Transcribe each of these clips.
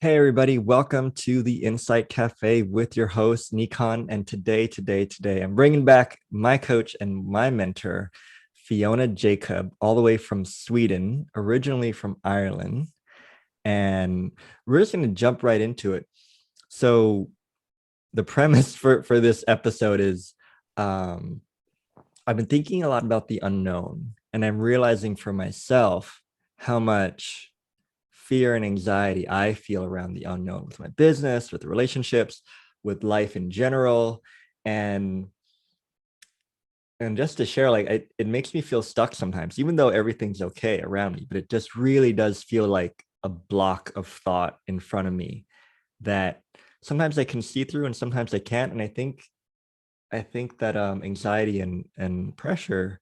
Hey everybody, welcome to the Insight Cafe with your host Nikon. And today, I'm bringing back my coach and my mentor, Fiona Jacob, all the way from Sweden, originally from Ireland. And we're just going to jump right into it. So the premise for this episode is um, I've been thinking a lot about the unknown, and I'm realizing for myself how much fear and anxiety I feel around the unknown with my business, with relationships, with life in general. And just to share, it makes me feel stuck sometimes, even though everything's okay around me, but it just really does feel like a block of thought in front of me that sometimes I can see through and sometimes I can't. And I think that anxiety and pressure,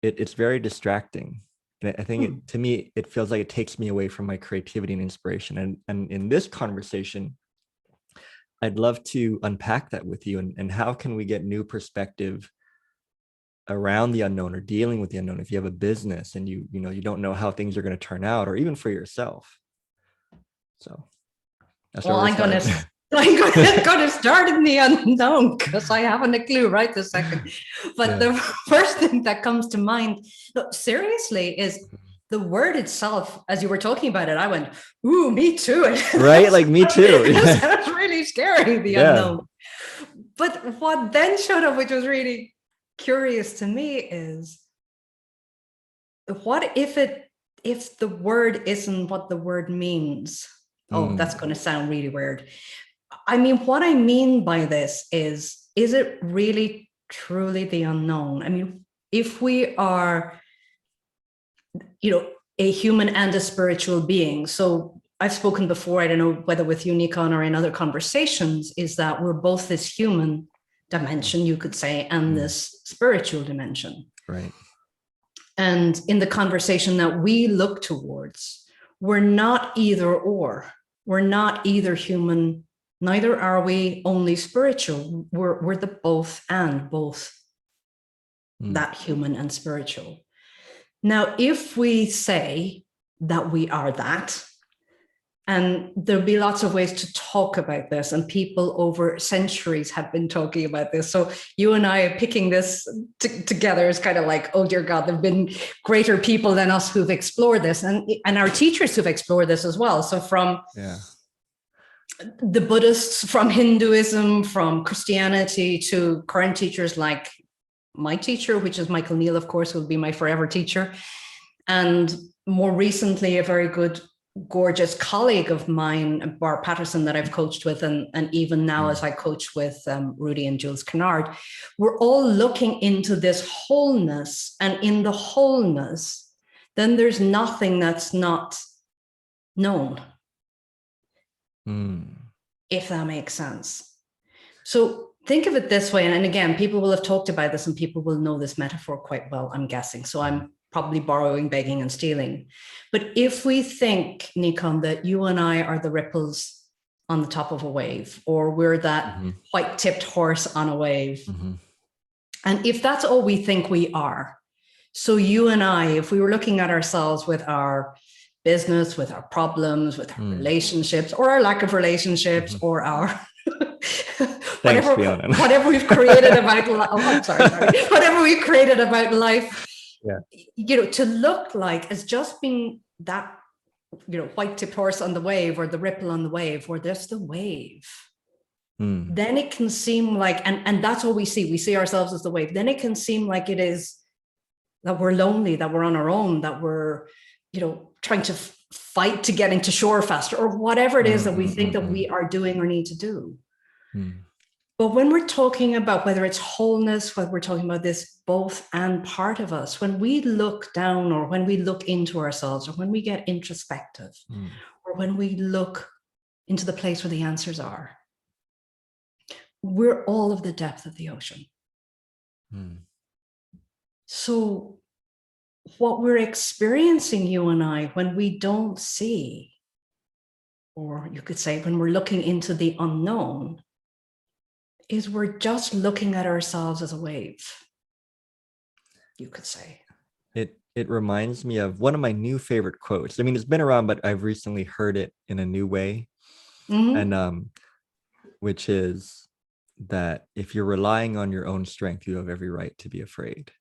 it's very distracting. And I think to me, it feels like it takes me away from my creativity and inspiration. And in this conversation, I'd love to unpack that with you, and how can we get new perspective around the unknown or dealing with the unknown if you have a business and you don't know how things are going to turn out, or even for yourself. So that's where Well, we're I'm gonna starting. I'm gonna start in the unknown because I haven't a clue right this second. But Yeah. the first thing that comes to mind, look, seriously, is the word itself. As you were talking about it, I went, "Ooh, me too." Right? Like me too. That Yeah. sounds really scary, the Yeah. unknown. But what then showed up, which was really curious to me, is what if the word isn't what the word means? Oh, that's going to sound really weird. I mean, what I mean by this is it really truly the unknown? I mean, if we are, a human and a spiritual being. So I've spoken before, I don't know whether with you, Nikon, or in other conversations, is that we're both this human dimension, you could say, and this spiritual dimension. Right. And in the conversation that we look towards, we're not either or. We're not either human, neither are we only spiritual. We're the both and both, that human and spiritual. Now, if we say that we are that, and there'll be lots of ways to talk about this, and people over centuries have been talking about this. So you and I picking this together is kind of like, oh dear God, there've been greater people than us who've explored this, and our teachers who've explored this as well. So from the Buddhists, from Hinduism, from Christianity, to current teachers like my teacher, which is Michael Neal, of course, who will be my forever teacher. And more recently, a very good, gorgeous colleague of mine, Bar Patterson, that I've coached with, and even now as I coach with Rudy and Jules Kennard, we're all looking into this wholeness. And in the wholeness, then there's nothing that's not known, if that makes sense. So think of it this way. And again, people will have talked about this and people will know this metaphor quite well, I'm guessing. So I'm probably borrowing, begging, and stealing. But if we think, Nikon, that you and I are the ripples on the top of a wave, or we're that white-tipped horse on a wave, and if that's all we think we are, so you and I, if we were looking at ourselves with our business, with our problems, with our relationships, or our lack of relationships, or our Thanks, Fiona. whatever we've created about life. Oh, I'm sorry. Whatever we've created about life, to look like as just being that, white-tipped horse on the wave, or the ripple on the wave, or there's the wave. Then it can seem like, and that's all we see. We see ourselves as the wave. Then it can seem like it is that we're lonely, that we're on our own, that we're, trying to fight to get into shore faster, or whatever it is that we think that we are doing or need to do. But when we're talking about whether it's wholeness, whether we're talking about this both and part of us, when we look down, or when we look into ourselves, or when we get introspective, or when we look into the place where the answers are, we're all of the depth of the ocean. So what we're experiencing, you and I, when we don't see, or you could say when we're looking into the unknown, is we're just looking at ourselves as a wave, you could say. It reminds me of one of my new favorite quotes. I mean, it's been around, but I've recently heard it in a new way. And which is that if you're relying on your own strength, you have every right to be afraid.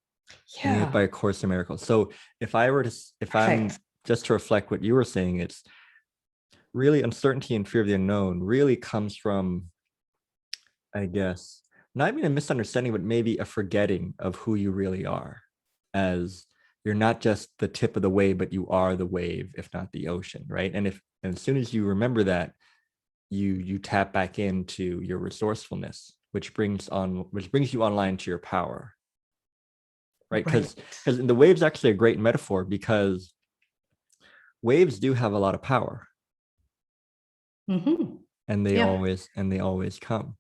Yeah. By A Course in Miracles. So if I'm just to reflect what you were saying, it's really uncertainty and fear of the unknown really comes from, I guess, not even a misunderstanding, but maybe a forgetting of who you really are, as you're not just the tip of the wave, but you are the wave, if not the ocean, right? And as soon as you remember that, you tap back into your resourcefulness, which brings you online to your power, right? Because the wave's actually a great metaphor, because waves do have a lot of power, and they always come.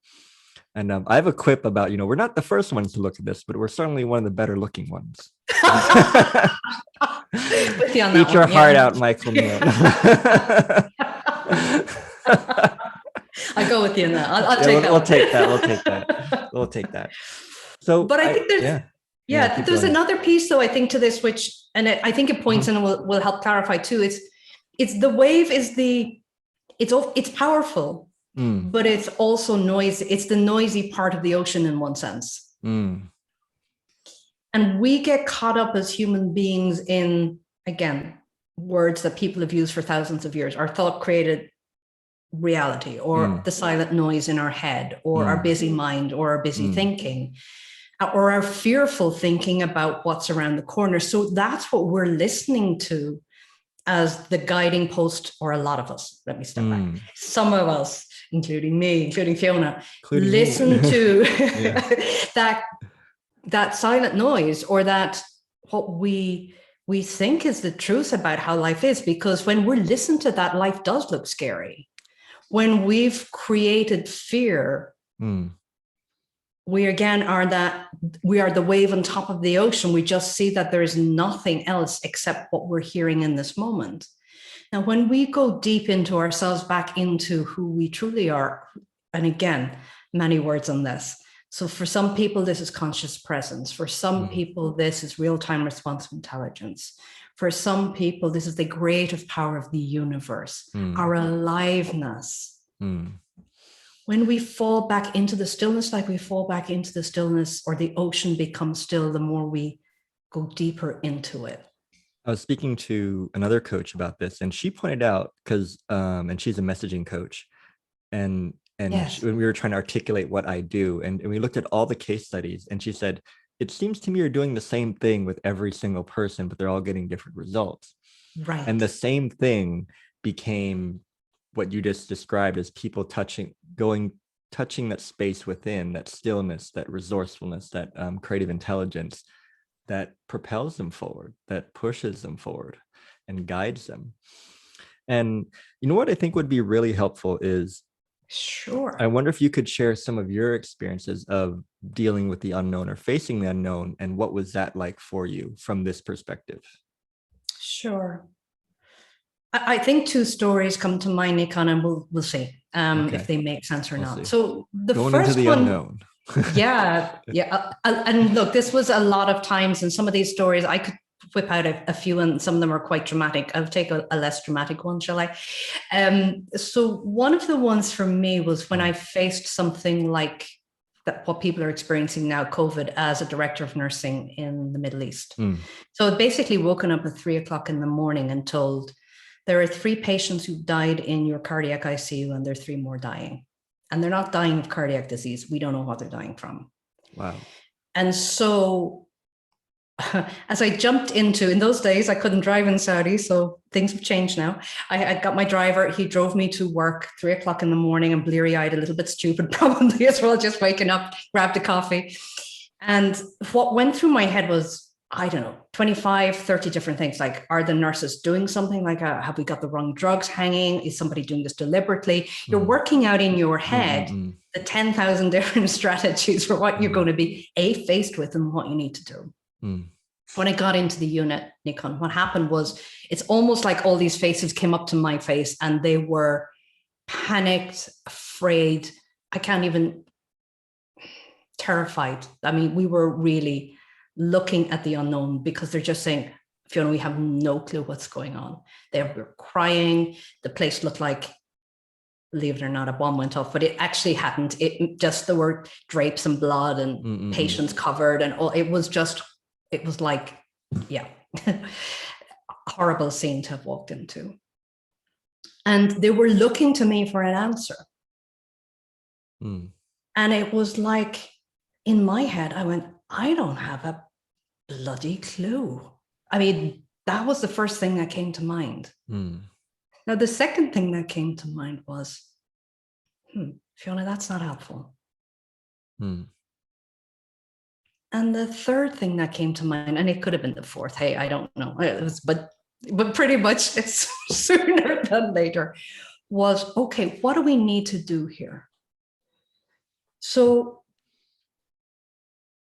And I have a quip about, we're not the first ones to look at this, but we're certainly one of the better looking ones. With you on Eat that your one, heart out, Michael Neal. I go with you on that. I'll take that. We'll take that. So, but I think there's another piece, though, I think, to this, which, and I think it points and will help clarify too. It's the wave is it's powerful, but it's also noisy. It's the noisy part of the ocean in one sense. And we get caught up as human beings in, again, words that people have used for thousands of years. Our thought created reality, or the silent noise in our head, or our busy mind, or our busy thinking, or our fearful thinking about what's around the corner. So that's what we're listening to as the guiding post, or a lot of us. Let me step back. Some of us, including me, including Fiona, listen to that silent noise, or that what we think is the truth about how life is. Because when we listen to that, life does look scary. When we've created fear, we again we are the wave on top of the ocean. We just see that there is nothing else except what we're hearing in this moment. Now, when we go deep into ourselves, back into who we truly are, and again, many words on this. So for some people, this is conscious presence. For some people, this is real-time responsive intelligence. For some people, this is the creative power of the universe, our aliveness. When we fall back into the stillness, like we fall back into the stillness, or the ocean becomes still, the more we go deeper into it. I was speaking to another coach about this, and she pointed out, and she's a messaging coach, and when we were trying to articulate what I do, and we looked at all the case studies, and she said, it seems to me you're doing the same thing with every single person, but they're all getting different results. Right. And the same thing became what you just described as people touching that space within, that stillness, that resourcefulness, that creative intelligence that propels them forward, that pushes them forward and guides them. And you know what I think would be really helpful is, I wonder if you could share some of your experiences of dealing with the unknown, or facing the unknown, and what was that like for you from this perspective? Sure. I think two stories come to mind, Nikon, and we'll see if they make sense or not. See. So the Going first into the one, unknown. And look, this was a lot of times, and some of these stories I could whip out a few, and some of them are quite dramatic. I'll take a less dramatic one, shall I? So one of the ones for me was when I faced something like that, what people are experiencing now, COVID, as a director of nursing in the Middle East. So I'd basically woken up at 3:00 in the morning and told, there are 3 patients who died in your cardiac ICU, and there are 3 more dying. And they're not dying of cardiac disease. We don't know what they're dying from. Wow. And so as I jumped into, in those days, I couldn't drive in Saudi, so things have changed now. I got my driver. He drove me to work 3:00 in the morning, and bleary-eyed, a little bit stupid, probably as well, just waking up, grabbed a coffee. And what went through my head was, I don't know, 25, 30 different things. Like, are the nurses doing something? Like, have we got the wrong drugs hanging? Is somebody doing this deliberately? You're working out in your head the 10,000 different strategies for what you're going to be faced with and what you need to do. When I got into the unit, Nikon, what happened was, it's almost like all these faces came up to my face, and they were panicked, afraid. I can't even, terrified. I mean, we were really looking at the unknown, because they're just saying, Fiona, we have no clue what's going on. They were crying. The place looked like believe it or not, a bomb went off, but it actually hadn't. It just, there were drapes and blood and patients covered and all. It was like, yeah, horrible scene to have walked into. And they were looking to me for an answer. And it was like, in my head, I went, I don't have a bloody clue. I mean, that was the first thing that came to mind. Now, the second thing that came to mind was, Fiona, that's not helpful. And the third thing that came to mind, and it could have been the fourth, hey, I don't know, but pretty much it's sooner than later, was, okay, what do we need to do here? So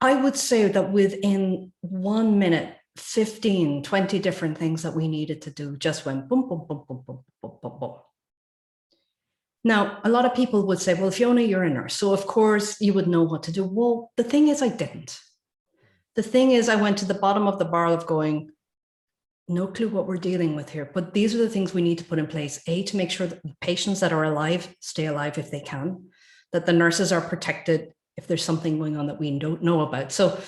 I would say that within 1 minute, 15, 20 different things that we needed to do just went boom, boom, boom, boom, boom, boom, boom, boom. Now, a lot of people would say, well, Fiona, you're a nurse, so of course you would know what to do. Well, the thing is, I didn't. The thing is, I went to the bottom of the barrel of going, no clue what we're dealing with here, but these are the things we need to put in place. A, to make sure that the patients that are alive stay alive if they can, that the nurses are protected if there's something going on that we don't know about. So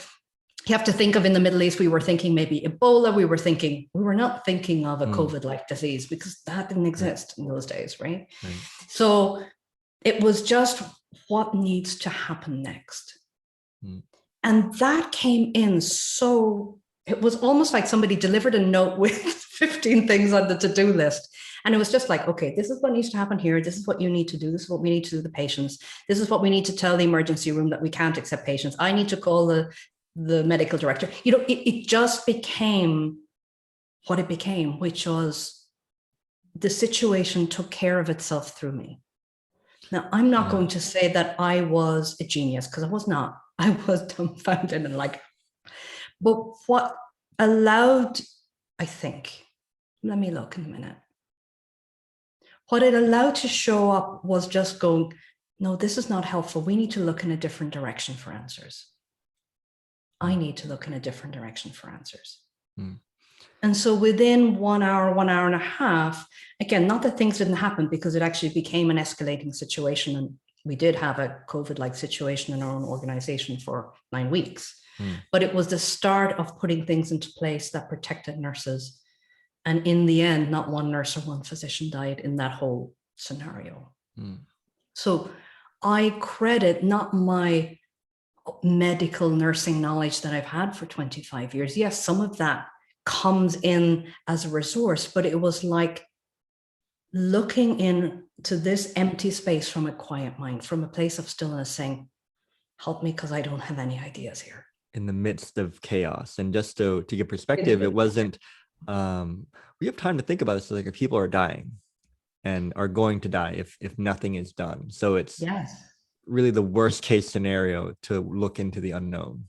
you have to think of, in the Middle East, we were thinking maybe Ebola. We were not thinking of a COVID-like disease because that didn't exist in those days, right? So it was just what needs to happen next. And that came in so, it was almost like somebody delivered a note with 15 things on the to-do list. And it was just like, okay, this is what needs to happen here. This is what you need to do. This is what we need to do to the patients. This is what we need to tell the emergency room, that we can't accept patients. I need to call the medical director. You know, it just became what it became, which was the situation took care of itself through me. Now, I'm not going to say that I was a genius, because I was not. I was dumbfounded and like, but what allowed, I think, let me look in a minute. What it allowed to show up was just going, no, this is not helpful. We need to look in a different direction for answers. I need to look in a different direction for answers. And so within 1 hour, 1 hour and a half, again, not that things didn't happen, because it actually became an escalating situation. And we did have a COVID-like situation in our own organization for 9 weeks. But it was the start of putting things into place that protected nurses. And in the end, not one nurse or one physician died in that whole scenario. So I credit not my medical nursing knowledge that I've had for 25 years. Yes, some of that comes in as a resource, but it was like looking into this empty space from a quiet mind, from a place of stillness, saying, help me, because I don't have any ideas here. In the midst of chaos. And just to give perspective, it wasn't, we have time to think about this. Like, if people are dying and are going to die if nothing is done. So it's really the worst case scenario to look into the unknown.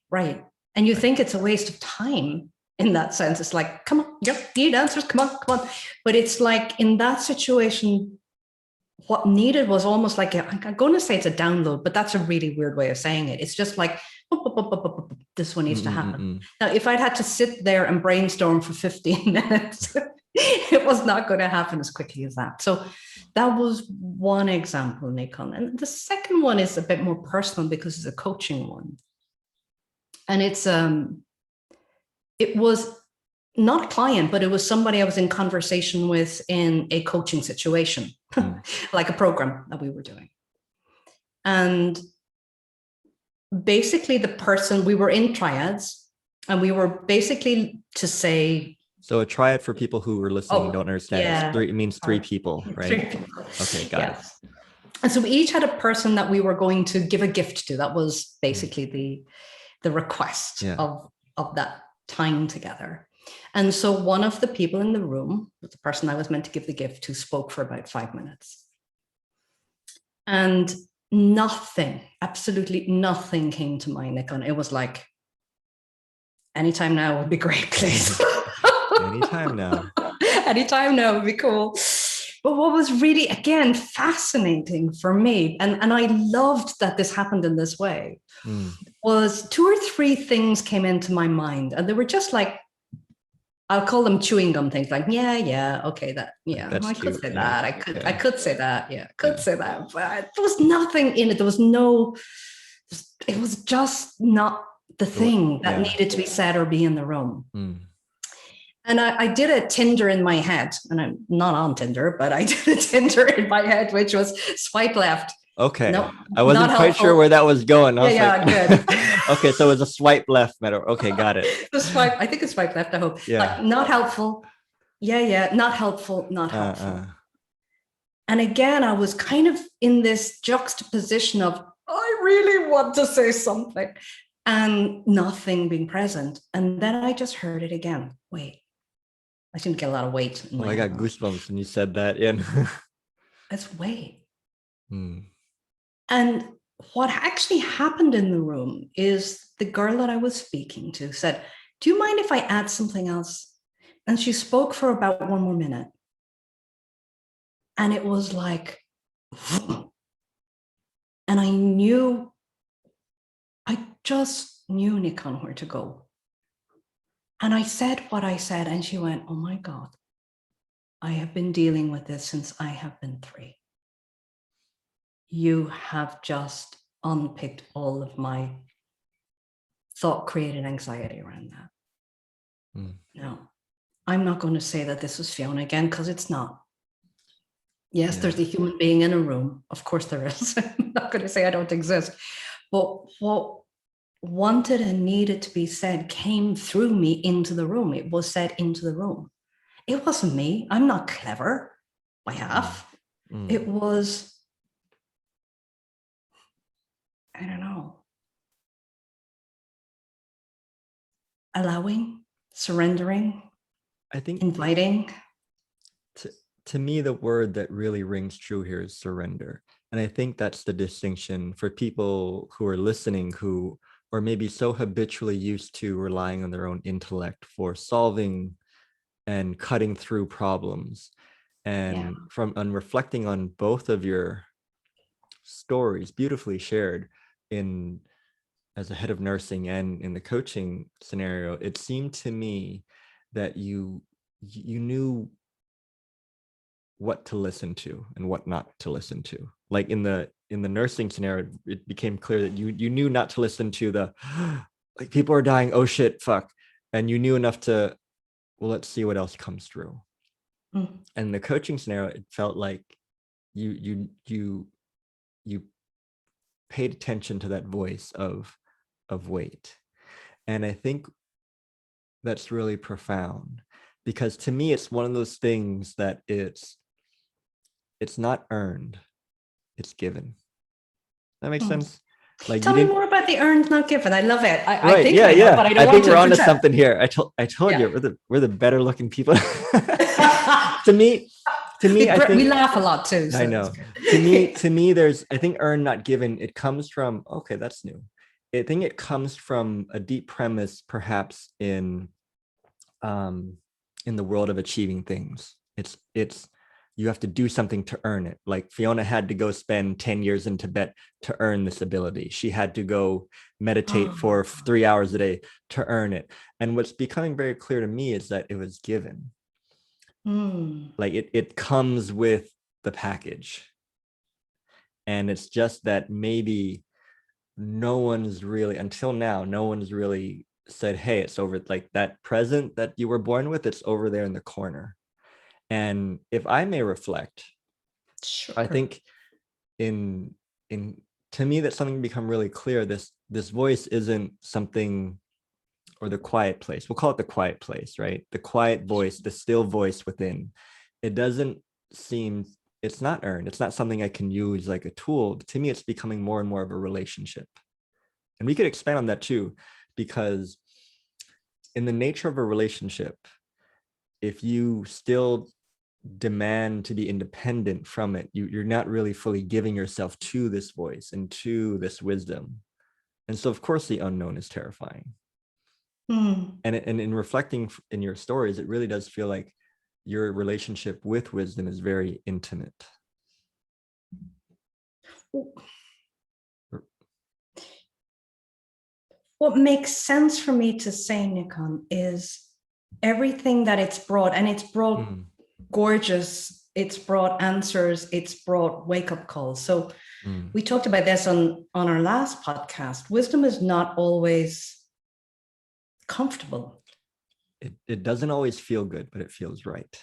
Right. And you think it's a waste of time in that sense. It's like, come on, you need answers, come on. But it's like, in that situation, what needed was almost like, I'm going to say it's a download, but that's a really weird way of saying it. It's just like, this one needs to happen. Now, if I'd had to sit there and brainstorm for 15 minutes, it was not going to happen as quickly as that. So that was one example, Nikon. And the second one is a bit more personal, because it's a coaching one. And it was not a client, but it was somebody I was in conversation with in a coaching situation, like a program that we were doing. And basically the person, we were in triads, and we were basically to say. So a triad, for people who are listening and don't understand, it means three people, right? 3 people. Okay, got it. And so we each had a person that we were going to give a gift to. That was basically the request of that time together. And so one of the people in the room, the person I was meant to give the gift to, spoke for about 5 minutes. And nothing, absolutely nothing came to mind, Nick. It was like, anytime now would be great, please. Anytime now. Anytime now would be cool. But what was really, again, fascinating for me, and I loved that this happened in this way, was 2 or 3 things came into my mind. And they were just like, I'll call them chewing gum things like, yeah, okay, that, Like, yeah, that's I could cute. say Yeah. that. I Yeah. could say that. Yeah, could Yeah. say that. But there was nothing in it. There was no, it was just not the thing that Yeah. needed to be said or be in the room. Mm. And I did a Tinder in my head, and I'm not on Tinder, but I did a Tinder in my head, which was swipe left. Okay. No, I not wasn't quite sure helpful. where that was going. I was Yeah, good. like, okay, so it was a swipe left metaphor. Okay, got it. The swipe, I think it's swipe left, I hope. Yeah. Like, not helpful. Yeah, not helpful, not helpful. Uh. And again, I was kind of in this juxtaposition of, I really want to say something and nothing being present. And then I just heard it again. Wait, I seem to get a lot of weight in Oh, my I got head. goosebumps when you said that. Yeah. Let's wait. Mm. And what actually happened in the room is the girl that I was speaking to said, do you mind if I add something else? And she spoke for about 1 more minute. And it was like, and I just knew, Nikon, where to go. And I said what I said, and she went, oh my God, I have been dealing with this since I have been 3. You have just unpicked all of my thought-created anxiety around that. Mm. Now, I'm not going to say that this was Fiona again, because it's not. Yes, there's a human being in a room. Of course there is. I'm not going to say I don't exist. But what wanted and needed to be said came through me into the room. It was said into the room. It wasn't me. I'm not clever by half. It was, I don't know, allowing, surrendering, I think inviting. to me, the word that really rings true here is surrender. And I think that's the distinction for people who are listening, who or maybe so habitually used to relying on their own intellect for solving and cutting through problems. And reflecting on both of your stories, beautifully shared in as a head of nursing and in the coaching scenario, it seemed to me that you knew what to listen to and what not to listen to. Like in the nursing scenario, it became clear that you knew not to listen to the like people are dying, oh shit, fuck. And you knew enough to, well, let's see what else comes through. And the coaching scenario, it felt like you paid attention to that voice of wait. And I think that's really profound, because to me it's one of those things that it's not earned, it's given. That makes sense. Like, tell me more about the earned not given. I love it. Right, I think I know, but I don't I want think to we're onto pretend. something here. I told you we're the better looking people. to me I think we laugh a lot too, so I know. To me there's, I think earned not given, it comes from, okay, that's new. I think it comes from a deep premise, perhaps in the world of achieving things. It's you have to do something to earn it. Like Fiona had to go spend 10 years in Tibet to earn this ability. She had to go meditate for 3 hours a day to earn it. And what's becoming very clear to me is that it was given. Like it comes with the package. And it's just that maybe no one's really, until now, no one's really said, hey, it's over, like that present that you were born with, it's over there in the corner. And if I may reflect, sure. I think in to me that's something become really clear. This voice isn't something, or the quiet place, we'll call it the quiet place, right? The quiet voice, the still voice within. It doesn't seem, it's not earned, it's not something I can use like a tool. To me, it's becoming more and more of a relationship. And we could expand on that too, because in the nature of a relationship, if you still demand to be independent from it, you're not really fully giving yourself to this voice and to this wisdom. And so of course the unknown is terrifying. And in reflecting in your stories, it really does feel like your relationship with wisdom is very intimate. What makes sense for me to say, Nikon, is everything that it's brought, and it's brought Mm, gorgeous, it's brought answers, it's brought wake-up calls. So mm. we talked about this on our last podcast. Wisdom is not always comfortable, It doesn't always feel good, but it feels right.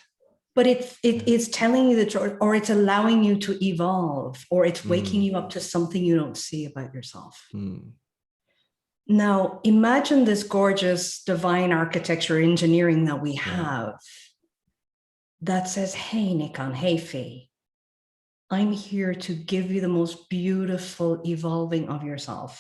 but it Yeah. is telling you the truth, or it's allowing you to evolve, or it's waking Mm, you up to something you don't see about yourself. mm, Now, imagine this gorgeous divine architecture engineering that we yeah. have that says, hey, Nikon, hey, Fee, I'm here to give you the most beautiful evolving of yourself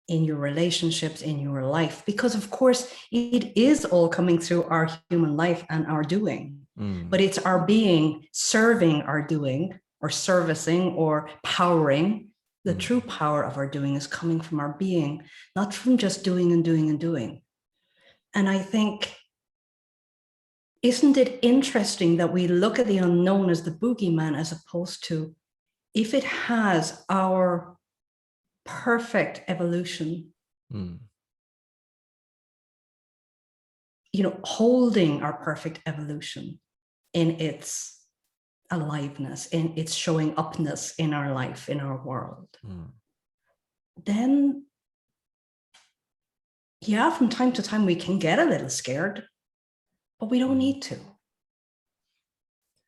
in your relationships, in your life, because of course it is all coming through our human life and our doing, Mm, but it's our being serving our doing, or servicing, or powering. The mm, true power of our doing is coming from our being, not from just doing and doing and doing. And I think, isn't it interesting that we look at the unknown as the boogeyman, as opposed to, if it has our perfect evolution, mm, holding our perfect evolution in its aliveness, in its showing upness in our life, in our world, mm, then yeah, from time to time we can get a little scared, but we don't mm, need to.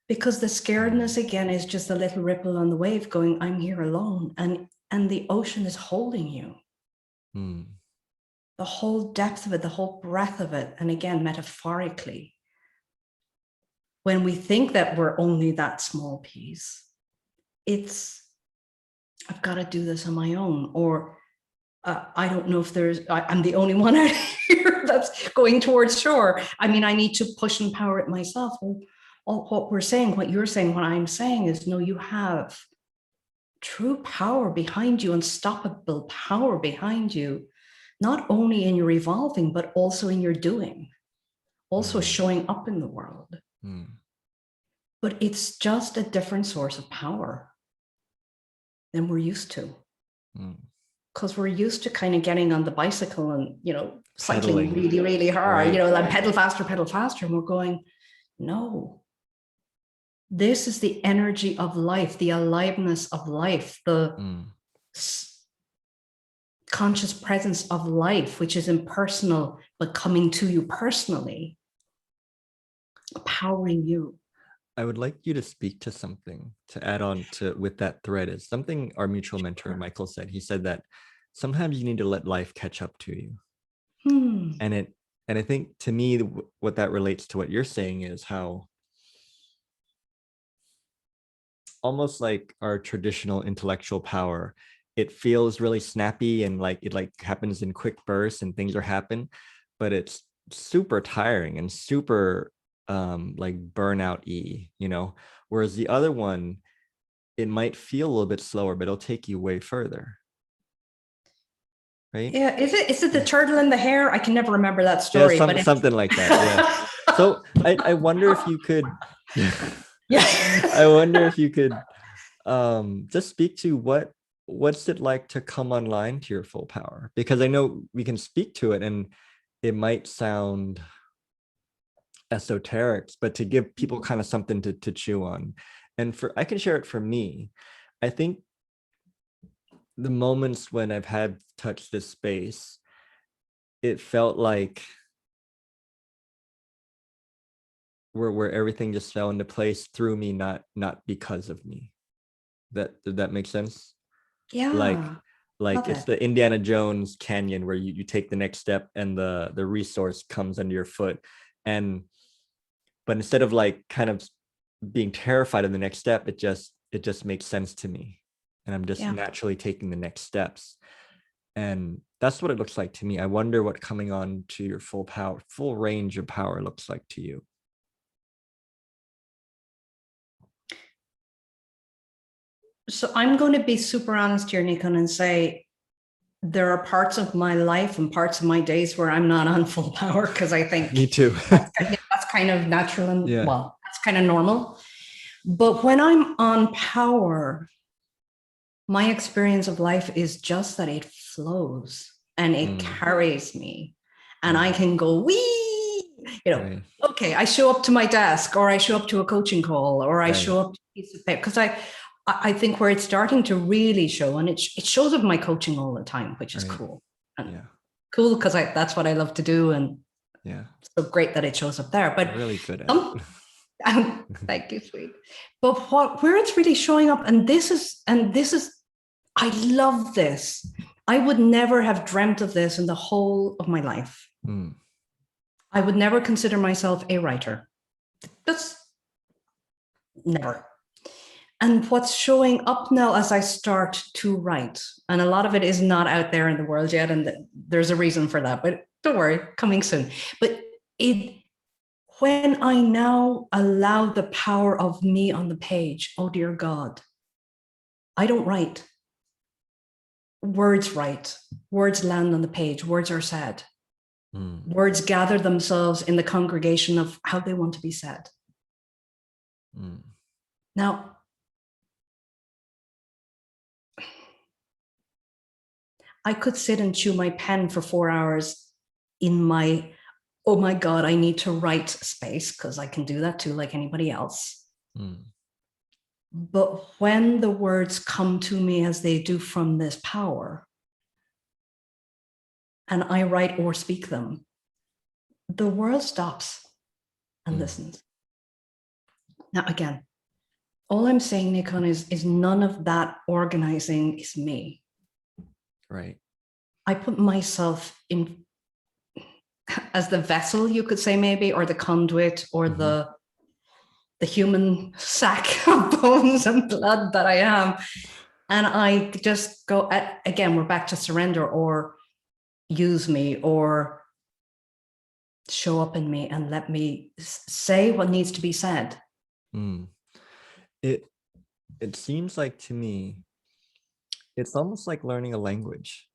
Because the mm, scaredness, again, is just a little ripple on the wave going, I'm here alone. And the ocean is holding you. mm, The whole depth of it, the whole breadth of it. And again, metaphorically, when we think that we're only that small piece, it's, I've got to do this on my own. Or I don't know if I'm the only one out here that's going towards shore. I mean, I need to push and power it myself. Well, what we're saying, what you're saying, what I'm saying is, no, you have true power behind you, unstoppable power behind you, not only in your evolving, but also in your doing, also mm, showing up in the world. mm, But it's just a different source of power than we're used to. mm. Because we're used to kind of getting on the bicycle and, cycling Pedaling, really, really hard, right? like pedal faster. And we're going, no, this is the energy of life, the aliveness of life, the Mm, conscious presence of life, which is impersonal, but coming to you personally, powering you. I would like you to speak to something to add on to with that thread is something our mutual mentor Sure. Michael said. He said that sometimes you need to let life catch up to you. Hmm. And I think to me what that relates to what you're saying is how almost like our traditional intellectual power, it feels really snappy and like it like happens in quick bursts and things are happen, but it's super tiring and super like burnout-y. Whereas the other one, it might feel a little bit slower, but it'll take you way further, right? Yeah, is it the turtle and the hare? I can never remember that Yeah, story, but something like that. Yeah. So I wonder if you could yeah. I wonder if you could just speak to what's it like to come online to your full power, because I know we can speak to it and it might sound esoteric, but to give people kind of something to chew on. And I can share it for me. I think the moments when I've had touched this space, it felt like where everything just fell into place through me, not because of me. Did that make sense? like Yeah, like love it's it. the Indiana Jones canyon where you take the next step and the resource comes under your foot. And but instead of like kind of being terrified of the next step, it just makes sense to me, and I'm just Yeah. naturally taking the next steps. And that's what it looks like to me. I wonder what coming on to your full range of power looks like to you. So I'm going to be super honest here, Nikon, and say there are parts of my life and parts of my days where I'm not on full power, because I think Me too. that's kind of natural and, Yeah. well, that's kind of normal. But when I'm on power, my experience of life is just that it flows and it Mm, carries me, and I mm, can go wee Right. Okay, I show up to my desk, or I show up to a coaching call, or I Right. show up to a piece of paper, because I think where it's starting to really show, and it shows up in my coaching all the time, which is Right. cool. And Yeah. cool because that's what I love to do, and Yeah. so great that it shows up there. But You're really good at some, it. thank you, sweet. But where it's really showing up, and this is, I love this. I would never have dreamt of this in the whole of my life. Mm. I would never consider myself a writer. That's never. And what's showing up now as I start to write, and a lot of it is not out there in the world yet, and there's a reason for that, but don't worry, coming soon. But when I now allow the power of me on the page, oh dear God, I don't write. Words write. Words land on the page. Words are said. Words gather themselves in the congregation of how they want to be said. Now, I could sit and chew my pen for 4 hours in my, oh my God, I need to write space, because I can do that too, like anybody else. But when the words come to me as they do from this power, and I write or speak them, the world stops and listens. Now, again, all I'm saying, Nikon, is none of that organizing is me. Right. I put myself in as the vessel, you could say, maybe, or the conduit, or the human sack of bones and blood that I am. And I just go, again, we're back to surrender, or use me, or show up in me and let me say what needs to be said. It seems like to me, it's almost like learning a language,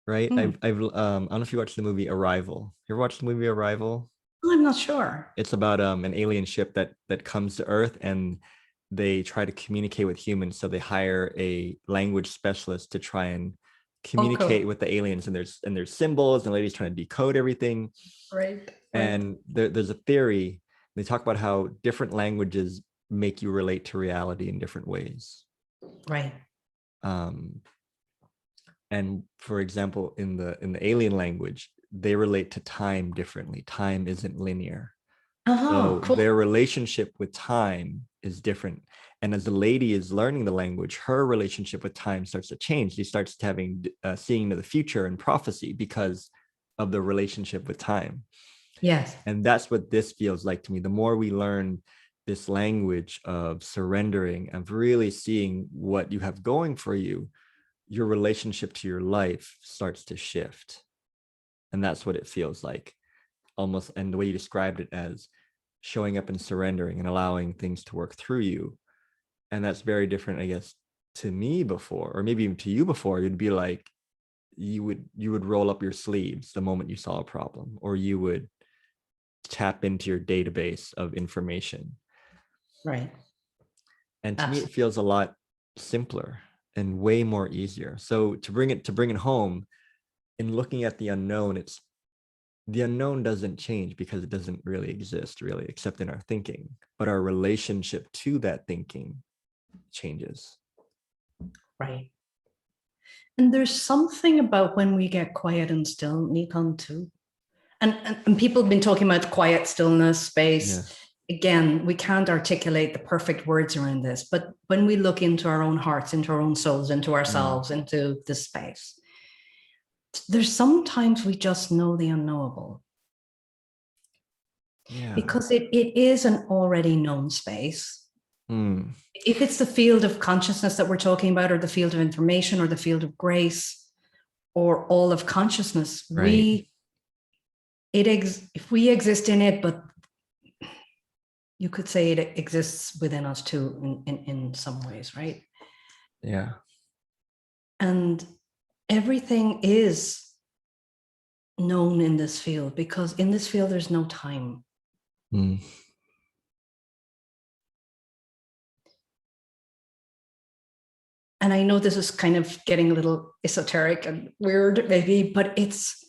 right? I don't know if you watched the movie Arrival. You ever watched the movie Arrival? I'm not sure. It's about an alien ship that comes to Earth, and they try to communicate with humans. So they hire a language specialist to try and communicate with the aliens, and there's symbols, and the lady's trying to decode everything. Right. And there's a theory. They talk about how different languages make you relate to reality in different ways. Right. And for example, in the alien language, they relate to time differently. Time isn't linear. So Cool. their relationship with time is different. And as the lady is learning the language, her relationship with time starts to change. She starts having seeing into the future and prophecy because of the relationship with time. Yes. And that's what this feels like to me. The more we learn this language of surrendering, of really seeing what you have going for you, your relationship to your life starts to shift. And that's what it feels like, almost. And the way you described it as showing up and surrendering and allowing things to work through you. And that's very different, I guess, to me before, or maybe even to you before. You'd be like, you would roll up your sleeves the moment you saw a problem, or you would tap into your database of information. Right. And to me, it feels a lot simpler and way more easier. So to bring it home, in looking at the unknown, it's the unknown doesn't change because it doesn't really exist, really, except in our thinking. But our relationship to that thinking changes. Right. And there's something about when we get quiet and still, Nikon, too. And people have been talking about quiet, stillness, space. Yeah. Again, we can't articulate the perfect words around this, but when we look into our own hearts, into our own souls, into ourselves, into this space, there's sometimes we just know the unknowable. Yeah. Because it is an already known space. If it's the field of consciousness that we're talking about, or the field of information, or the field of grace, or all of consciousness, right. if we exist in it, but you could say it exists within us too, in some ways, right? Yeah. And everything is known in this field, because in this field, there's no time. And I know this is kind of getting a little esoteric and weird, maybe, but it's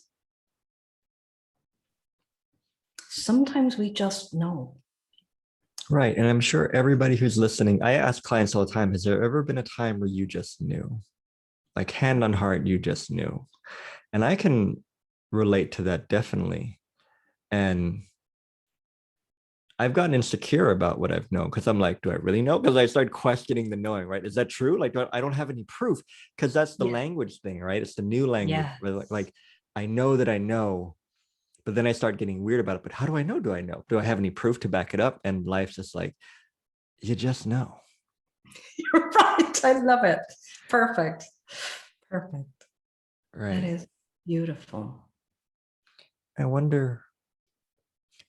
Sometimes we just know. Right. And I'm sure everybody who's listening, I ask clients all the time, has there ever been a time where you just knew? Like hand on heart, you just knew. And I can relate to that definitely. And I've gotten insecure about what I've known because I'm like, do I really know? Because I started questioning the knowing, right? Is that true? Like, I don't have any proof because that's the Yeah. language thing, right? It's the new language. Yeah. Like, I know that I know, but then I start getting weird about it. But how do I know? Do I know? Do I have any proof to back it up? And life's just like, you just know. You're right. I love it. Perfect. Perfect. That Right. is beautiful. I wonder,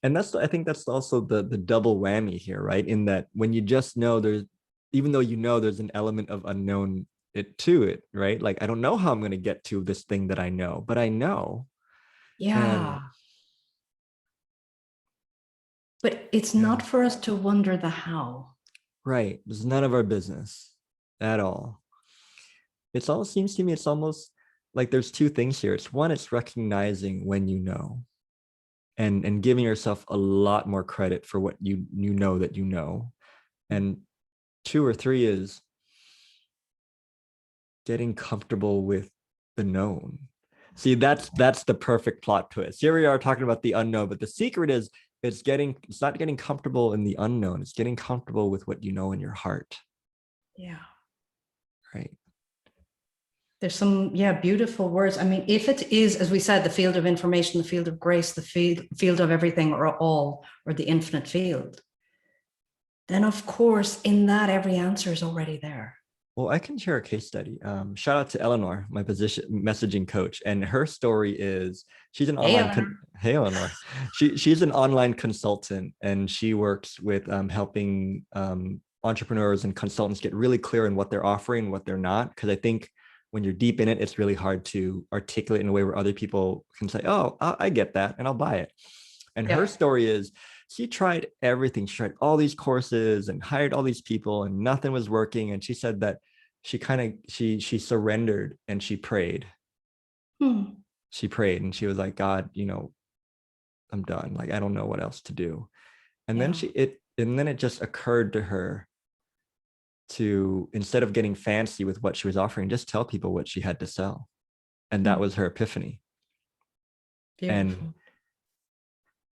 and I think that's also the double whammy here, right? In that when you just know, there's, even though you know, there's an element of unknown to it, right? Like I don't know how I'm going to get to this thing that I know, but I know. And Yeah. But it's yeah, not for us to wonder the how. right, it's none of our business at all. It's all, seems to me, it's almost like there's two things here. It's one, it's recognizing when you know, and giving yourself a lot more credit for what you know that you know. And two or three is getting comfortable with the known. See, that's the perfect plot twist. Here we are talking about the unknown, but the secret is it's not getting comfortable in the unknown. It's getting comfortable with what you know in your heart. Yeah. Right. There's some, yeah, beautiful words. I mean, if it is, as we said, the field of information, the field of grace, the field of everything or all, or the infinite field, then of course, in that, every answer is already there. Well, I can share a case study. Shout out to Eleanor, my position messaging coach, and her story is she's an Hey, online. Eleanor. Hey, Eleanor, she's an online consultant, and she works with helping entrepreneurs and consultants get really clear on what they're offering, what they're not. Because I think when you're deep in it, it's really hard to articulate in a way where other people can say, "Oh, I get that, and I'll buy it." And her Yeah. story is she tried everything. She tried all these courses and hired all these people and nothing was working. And she said that she surrendered and she prayed. Hmm. She prayed and she was like, God, I'm done. Like, I don't know what else to do. And then Yeah. it just occurred to her to, instead of getting fancy with what she was offering, just tell people what she had to sell. And that Hmm. was her epiphany. And Beautiful.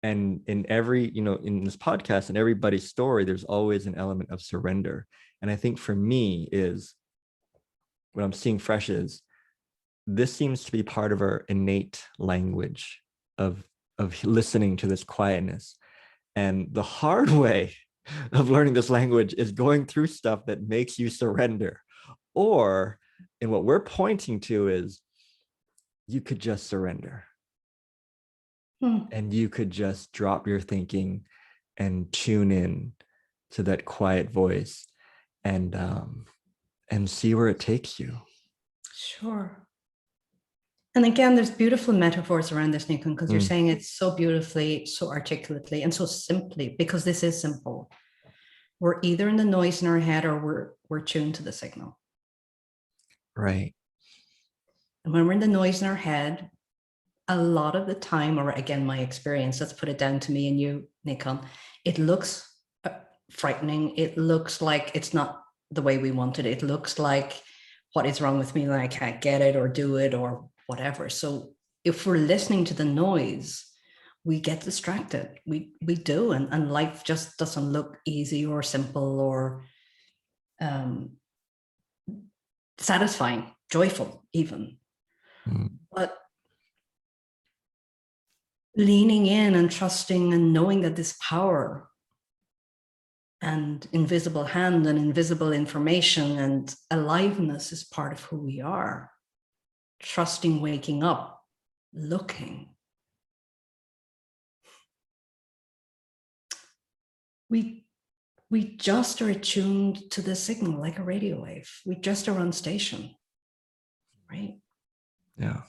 in every, in this podcast and everybody's story, there's always an element of surrender. And I think for me is what I'm seeing fresh is this seems to be part of our innate language of listening to this quietness. And the hard way of learning this language is going through stuff that makes you surrender. Or, and what we're pointing to is you could just surrender. Hmm. And you could just drop your thinking and tune in to that quiet voice and see where it takes you. Sure. And again, there's beautiful metaphors around this, Nikon, because you're saying it so beautifully, so articulately, and so simply, because this is simple. We're either in the noise in our head or we're tuned to the signal. Right. And when we're in the noise in our head, a lot of the time, or again, my experience, let's put it down to me and you, Nikon, it looks frightening. It looks like it's not the way we want it. It looks like, what is wrong with me? That I can't get it or do it or whatever. So if we're listening to the noise, we get distracted. We do, and life just doesn't look easy or simple or satisfying, joyful even. But leaning in and trusting and knowing that this power and invisible hand and invisible information and aliveness is part of who we are. Trusting, waking up, looking. We just are attuned to the signal like a radio wave. We just are on station, right? Yeah.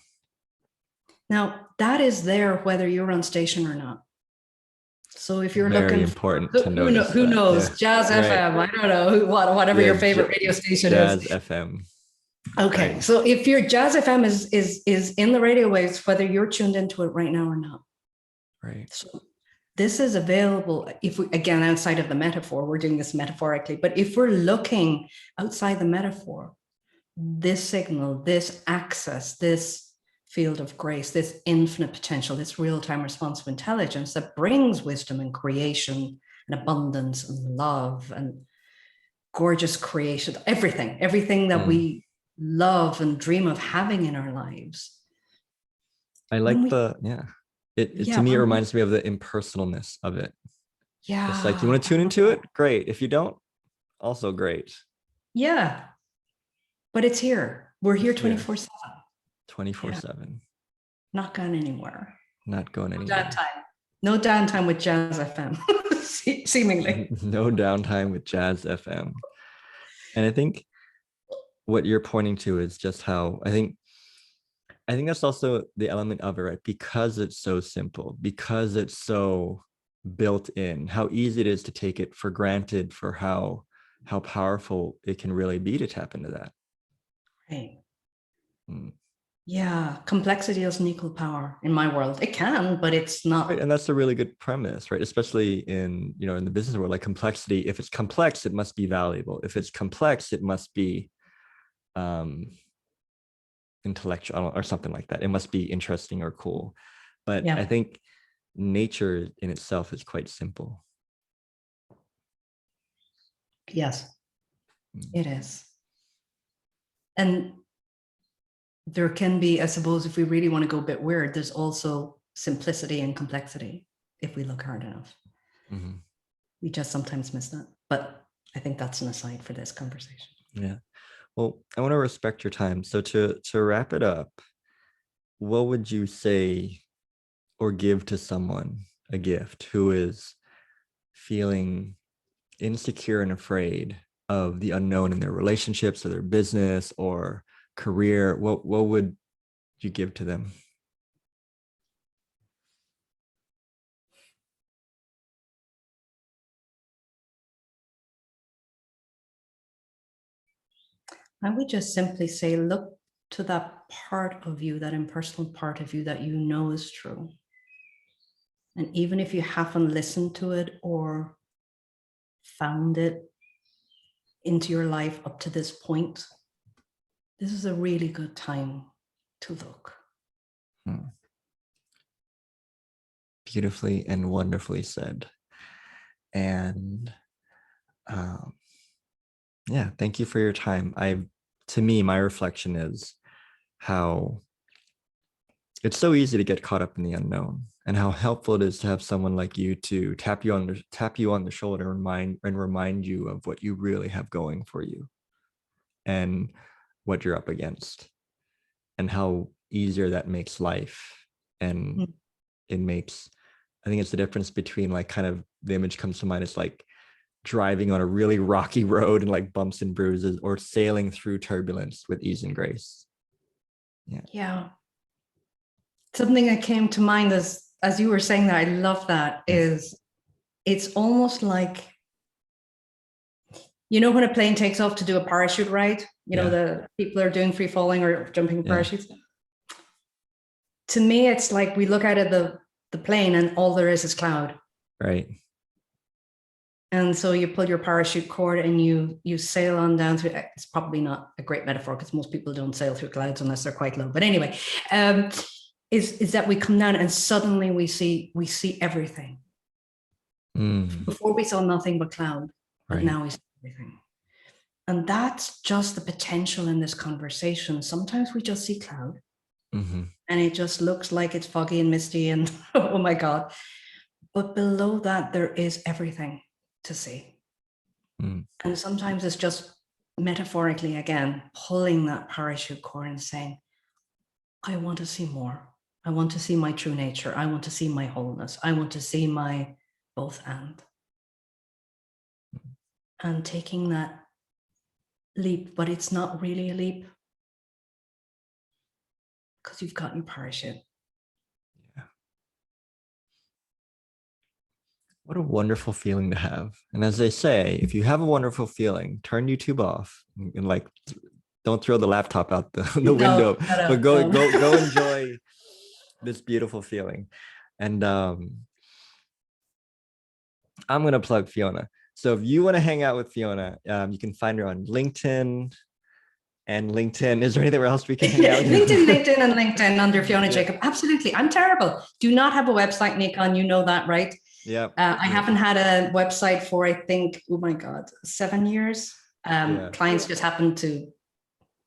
Now, that is there whether you're on station or not. So if you're Very looking for, important to notice who that. knows, Yeah. Jazz Right. FM, I don't know, whatever Yeah. your favorite radio station Jazz is. FM. Okay, Right. so if your Jazz FM is in the radio waves, whether you're tuned into it right now or not. Right. So this is available. If we, again, outside of the metaphor, we're doing this metaphorically, but if we're looking outside the metaphor, this signal, this access, this field of grace, this infinite potential, this real-time responsive intelligence that brings wisdom and creation and abundance and love and gorgeous creation, everything that we love and dream of having in our lives. I When like we, to me, it when we, reminds me of the impersonalness of it. It's like, you yeah, want to tune into it? Great. If you don't, also great. yeah, but it's here. We're here It's here 24/7. 24/7. Not going anywhere. Not going No anywhere. downtime. No downtime with Jazz FM, seemingly. No downtime with Jazz FM. And I think what you're pointing to is just how I think that's also the element of it, right? Because it's so simple, because it's so built in, how easy it is to take it for granted for how powerful it can really be to tap into that. Right. Mm. Yeah, complexity doesn't equal power in my world. It can, but it's not. Right, and that's a really good premise, right? Especially in, you know, in the business world, like complexity. If it's complex, it must be valuable. If it's complex, it must be intellectual or something like that. It must be interesting or cool. But I Yeah. think nature in itself is quite simple. Yes, Mm. it is. And there can be, I suppose, if we really want to go a bit weird, there's also simplicity and complexity if we look hard enough. Mm-hmm. We just sometimes miss that. But I think that's an aside for this conversation. Yeah. Well, I want to respect your time. So to wrap it up, what would you say or give to someone, a gift who is feeling insecure and afraid of the unknown in their relationships or their business or career? What would you give to them? I would just simply say, look to that part of you, that impersonal part of you that you know is true. And even if you haven't listened to it or found it into your life up to this point, this is a really good time to look. Beautifully and wonderfully said. And yeah, thank you for your time. To me, my reflection is how it's so easy to get caught up in the unknown, and how helpful it is to have someone like you to tap you on the shoulder and remind you of what you really have going for you and what you're up against, and how easier that makes life. And it makes, I think it's the difference between, like, kind of the image comes to mind, it's like driving on a really rocky road and like bumps and bruises, or sailing through turbulence with ease and grace. Yeah. Something that came to mind as you were saying that, I love that, is it's almost like, you know, when a plane takes off to do a parachute ride, you know, the people are doing free falling or jumping parachutes. To me, it's like we look out at the plane and all there is cloud. Right. And so you pull your parachute cord and you sail on down through. It's probably not a great metaphor because most people don't sail through clouds unless they're quite low. But anyway, is that we come down and suddenly we see everything. Before we saw nothing but cloud, but now we see everything. And that's just the potential in this conversation. Sometimes we just see cloud, and it just looks like it's foggy and misty and oh my God. But below that, there is everything to see. And sometimes it's just metaphorically, again, pulling that parachute cord and saying, I want to see more. I want to see my true nature. I want to see my wholeness. I want to see my both and taking that leap, but it's not really a leap because you've got your parachute. Yeah. What a wonderful feeling to have. And as they say, if you have a wonderful feeling, turn YouTube off and like, don't throw the laptop out the window, but go enjoy this beautiful feeling. And I'm going to plug Fiona. So if you want to hang out with Fiona, you can find her on LinkedIn and LinkedIn. Is there anywhere else we can hang out with you? And LinkedIn under Fiona Jacob. Absolutely. I'm terrible. Do not have a website, Nikon. You know that, right? Yeah. I haven't had a website for, I think, oh my God, 7 years. Clients just happen to,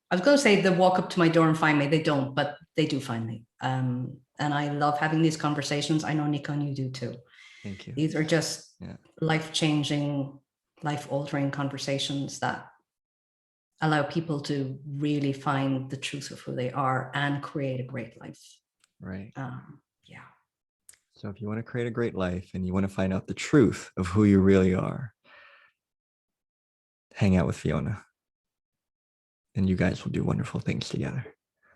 I was going to say they walk up to my door and find me. They don't, but they do find me. And I love having these conversations. I know, Nikon, you do too. Thank you. These are just life-changing, life-altering conversations that allow people to really find the truth of who they are and create a great life. Right. Yeah. So if you want to create a great life and you want to find out the truth of who you really are, hang out with Fiona and you guys will do wonderful things together.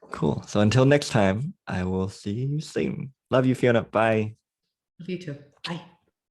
Cool. So until next time, I will see you soon. Love you, Fiona. Bye. Love you too. Bye.